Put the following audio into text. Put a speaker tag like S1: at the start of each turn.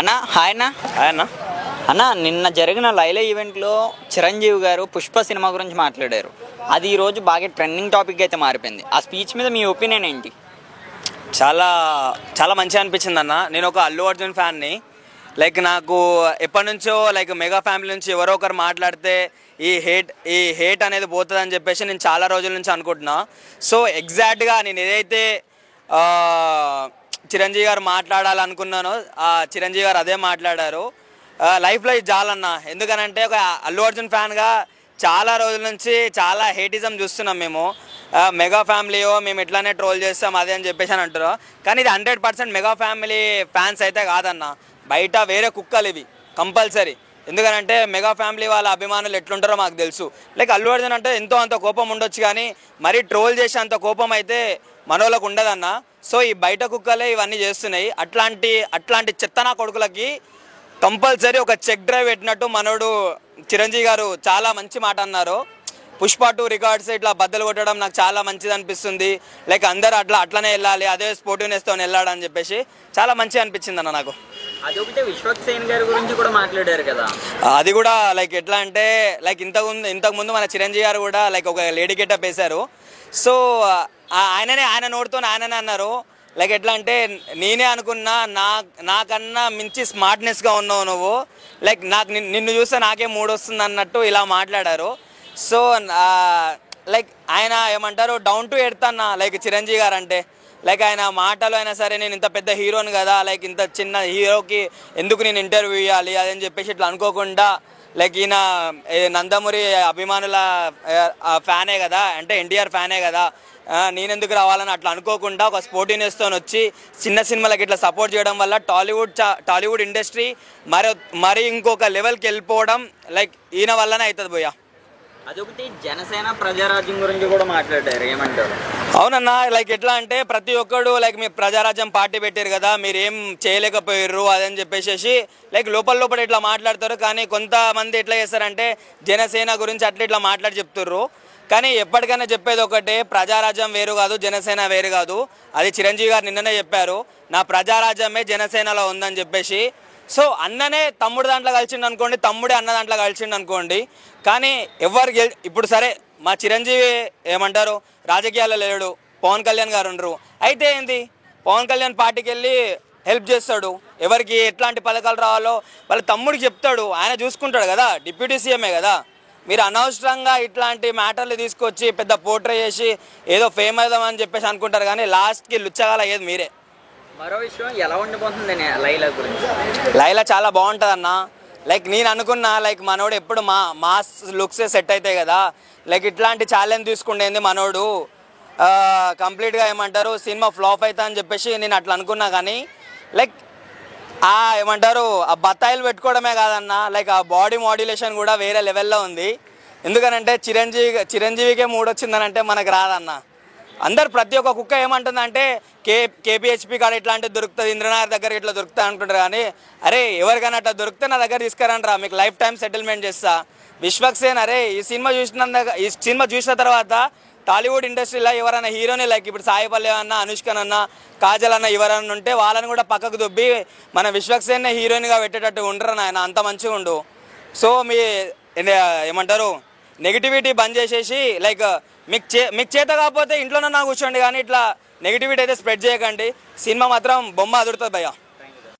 S1: అన్న హాయ్ అన్న.
S2: హాయ్ అన్న.
S1: అన్న నిన్న జరిగిన లైలా ఈవెంట్లో చిరంజీవి గారు పుష్ప సినిమా గురించి మాట్లాడారు. అది ఈరోజు బాగా ట్రెండింగ్ టాపిక్ అయితే మారిపోయింది. ఆ స్పీచ్ మీద మీ ఒపీనియన్ ఏంటి?
S2: చాలా చాలా మంచిగా అనిపించింది అన్న. నేను ఒక అల్లు అర్జున్ ఫ్యాన్ని. నాకు ఎప్పటి నుంచో మెగా ఫ్యామిలీ నుంచి ఎవరో ఒకరు మాట్లాడితే ఈ హేట్ అనేది పోతుందని చెప్పేసి నేను చాలా రోజుల నుంచి అనుకుంటున్నా. సో ఎగ్జాక్ట్గా నేను ఏదైతే చిరంజీవి గారు మాట్లాడాలనుకున్నానో చిరంజీవి గారు అదే మాట్లాడారు. లైఫ్లో ఇది చాలన్నా. ఎందుకనంటే ఒక అల్లు అర్జున్ ఫ్యాన్గా చాలా రోజుల నుంచి చాలా హేటిజం చూస్తున్నాం మేము. మెగా ఫ్యామిలీయో మేము ఇట్లానే ట్రోల్ చేస్తాం అదే అని చెప్పేసి అని అంటారు. కానీ ఇది 100% మెగా ఫ్యామిలీ ఫ్యాన్స్ అయితే కాదన్న. బయట వేరే కుక్కలు ఇవి కంపల్సరీ. ఎందుకనంటే మెగా ఫ్యామిలీ వాళ్ళ అభిమానులు ఎట్లుంటారో మాకు తెలుసు. అల్లు అర్జున్ అంటే ఎంతో అంత కోపం ఉండొచ్చు, కానీ మరీ ట్రోల్ చేసే అంత కోపం అయితే మనోళ్ళకు ఉండదన్న. సో ఈ బయట కుక్కలే ఇవన్నీ చేస్తున్నాయి. అట్లాంటి చెత్తనా కొడుకులకి కంపల్సరీ ఒక చెక్ డ్రైవ్ పెట్టినట్టు మనోడు చిరంజీవి గారు చాలా మంచి మాట అన్నారు. పుష్ప 2 రికార్డ్స్ ఇట్లా బద్దలు కొట్టడం నాకు చాలా మంచిది అనిపిస్తుంది. అందరూ అట్లనే వెళ్ళాలి, అదే స్పోర్టివ్నెస్తో వెళ్ళాడని చెప్పేసి చాలా మంచిగా అనిపించింది అన్న నాకు.
S1: అదొకటి విశ్వక్సేన్ గారి గురించి కూడా మాట్లాడారు కదా.
S2: అది కూడా ఎట్లా అంటే ఇంతకుముందు మన చిరంజీవి గారు కూడా ఒక లేడీ గెటప్ వేశారు. సో ఆయన నోటితో ఆయననే అన్నారు. ఎట్లా అంటే నేనే అనుకున్నా నాకన్నా మించి స్మార్ట్నెస్గా ఉన్నావు నువ్వు, నిన్ను చూస్తే నాకే మూడు వస్తుంది అన్నట్టు ఇలా మాట్లాడారు. సో ఆయన ఏమంటారు డౌన్ టు ఎర్త్ అన్న. చిరంజీవి గారు అంటే ఆయన మాటలు అయినా సరే నేను ఇంత పెద్ద హీరోని కదా, ఇంత చిన్న హీరోకి ఎందుకు నేను ఇంటర్వ్యూ ఇవ్వాలి అదని చెప్పేసి ఇట్లా అనుకోకుండా ఈయన నందమూరి అభిమానుల ఫ్యానే కదా, అంటే ఎన్టీఆర్ ఫ్యానే కదా, నేనెందుకు రావాలని అట్లా అనుకోకుండా ఒక స్పోర్టివ్నెస్తో వచ్చి చిన్న సినిమాలకు ఇట్లా సపోర్ట్ చేయడం వల్ల టాలీవుడ్ ఇండస్ట్రీ మరి ఇంకొక లెవెల్కి వెళ్ళిపోవడం ఈయన వల్లనే అవుతుంది భయ్యా.
S1: అదొకటి జనసేన ప్రజారాజ్యం గురించి కూడా మాట్లాడారు, ఏమంటారు?
S2: అవునన్నా. ఎట్లా అంటే ప్రతి ఒక్కడు మీ ప్రజారాజ్యం పార్టీ పెట్టారు కదా, మీరు ఏం చేయలేకపోయారు అదని చెప్పేసి లోపల ఇట్లా మాట్లాడతారు. కానీ కొంతమంది ఎట్లా చేస్తారంటే జనసేన గురించి ఇట్లా మాట్లాడి చెప్తుర్రు. కానీ ఎప్పటికైనా చెప్పేది ఒకటే, ప్రజారాజ్యం వేరు కాదు, జనసేన వేరు కాదు. అది చిరంజీవి గారు నిన్ననే చెప్పారు, నా ప్రజారాజ్యమే జనసేనలో ఉందని చెప్పేసి. సో అన్ననే తమ్ముడు దాంట్లో కలిసిండు అనుకోండి, తమ్ముడే అన్న దాంట్లో కలిసిండు అనుకోండి. కానీ ఇప్పుడు సరే మా చిరంజీవి ఏమంటారు రాజకీయాల్లో లేడు, పవన్ కళ్యాణ్ గారు ఉండరు. అయితే ఏంది, పవన్ కళ్యాణ్ పార్టీకి వెళ్ళి హెల్ప్ చేస్తాడు, ఎవరికి ఎట్లాంటి పథకాలు రావాలో వాళ్ళ తమ్ముడికి చెప్తాడు, ఆయన చూసుకుంటాడు కదా, డిప్యూటీ సీఎంఏ కదా. మీరు అనవసరంగా ఇట్లాంటి మ్యాటర్లు తీసుకొచ్చి పెద్ద పోర్ట్రే చేసి ఏదో ఫేమ్ అవుదామని చెప్పేసి అనుకుంటారు, కానీ లాస్ట్కి లుచ్చగాల అయ్యేది మీరే.
S1: మరో విషయం ఎలా ఉండిపోతుంది లైలా గురించి?
S2: లైలా చాలా బాగుంటుంది అన్న. నేను అనుకున్నా మనోడు ఎప్పుడు మాస్ లుక్సే సెట్ అవుతాయి కదా, ఇట్లాంటి ఛాలెంజ్ తీసుకుండేది మనోడు కంప్లీట్గా ఏమంటారు సినిమా ఫ్లాప్ అవుతా అని చెప్పేసి నేను అట్లా అనుకున్నా. కానీ ఏమంటారు ఆ బత్తాయిలు పెట్టుకోవడమే కాదన్న, ఆ బాడీ మాడ్యులేషన్ కూడా వేరే లెవెల్లో ఉంది. ఎందుకనంటే చిరంజీవికే మూడు వచ్చిందనంటే మనకు రాదన్న. అందరు ప్రతి ఒక్క కుక్క ఏమంటుందంటే కేపీహెచ్పీ కాడ ఇట్లాంటివి దొరుకుతుంది, ఇంద్రనగర్ దగ్గర ఇట్లా దొరుకుతుంది అనుకుంటారు. కానీ అరే ఎవరికైనా అట్లా దొరికితే నా దగ్గర తీసుకురండి రా, మీకు లైఫ్ టైం సెటిల్మెంట్ చేస్తా. విశ్వక్సేన్ అరే ఈ సినిమా చూసిన తర్వాత టాలీవుడ్ ఇండస్ట్రీలో ఎవరైనా హీరోని ఇప్పుడు సాయి పల్లవి అన్న, అనుష్కనన్న, కాజల్ అన్న ఎవరైనా ఉంటే వాళ్ళని కూడా పక్కకు దుబ్బి మన విశ్వక్సేన్నే హీరోయిన్గా పెట్టేటట్టు ఉండరు నాయన, అంత మంచిగా ఉండు. సో ఏమంటారు నెగిటివిటీ బంద్ చేసేసి మీకు చేత కాకపోతే ఇంట్లోనే కూర్చోండి, కానీ ఇట్లా నెగిటివిటీ అయితే స్ప్రెడ్ చేయకండి. సినిమా మాత్రం బొమ్మ అదురుతుంది భయ్యా.